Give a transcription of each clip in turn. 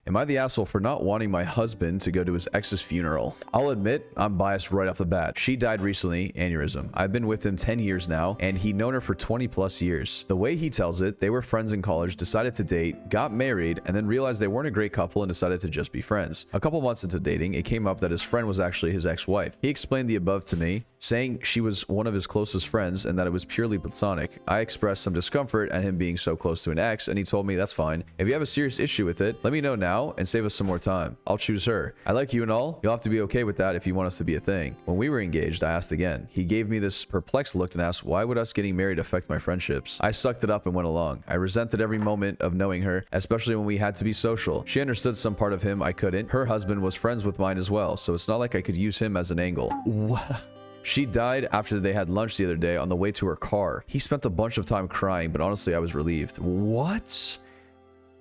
Am I the asshole for not wanting my husband to go to his ex's funeral? I'll admit, I'm biased right off the bat. She died recently, aneurysm. I've been with him 10 years now, and he'd known her for 20 plus years. The way he tells it, they were friends in college, decided to date, got married, and then realized they weren't a great couple and decided to just be friends. A couple months into dating, it came up that his friend was actually his ex-wife. He explained the above to me, saying she was one of his closest friends and that it was purely platonic. I expressed some discomfort at him being so close to an ex, and he told me, that's fine. If you have a serious issue with it, let me know now and save us some more time. I'll choose her. I like you and all. You'll have to be okay with that if you want us to be a thing. When we were engaged, I asked again. He gave me this perplexed look and asked, why would us getting married affect my friendships? I sucked it up and went along. I resented every moment of knowing her, especially when we had to be social. She understood some part of him I couldn't. Her husband was friends with mine as well, so it's not like I could use him as an angle. What? She died after they had lunch the other day on the way to her car. He spent a bunch of time crying, but honestly, I was relieved. What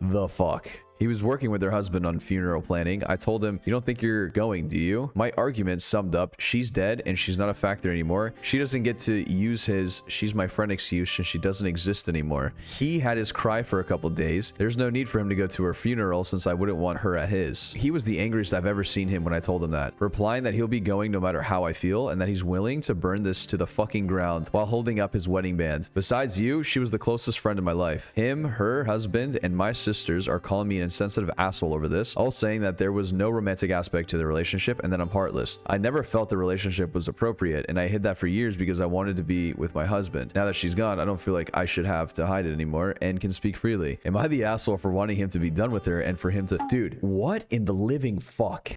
the fuck? He was working with her husband on funeral planning. I told him, you don't think you're going, do you? My argument summed up, she's dead and she's not a factor anymore. She doesn't get to use his she's my friend excuse and she doesn't exist anymore. He had his cry for a couple days. There's no need for him to go to her funeral since I wouldn't want her at his. He was the angriest I've ever seen him when I told him that, replying that he'll be going no matter how I feel and that he's willing to burn this to the fucking ground while holding up his wedding band. Besides you, she was the closest friend in my life. Him, her husband, and my sisters are calling me an insensitive asshole over this, all saying that there was no romantic aspect to the relationship and that I'm heartless. I never felt the relationship was appropriate, and I hid that for years because I wanted to be with my husband. Now that she's gone, I don't feel like I should have to hide it anymore and can speak freely. Am I the asshole for wanting him to be done with her and for him to... Dude, what in the living fuck?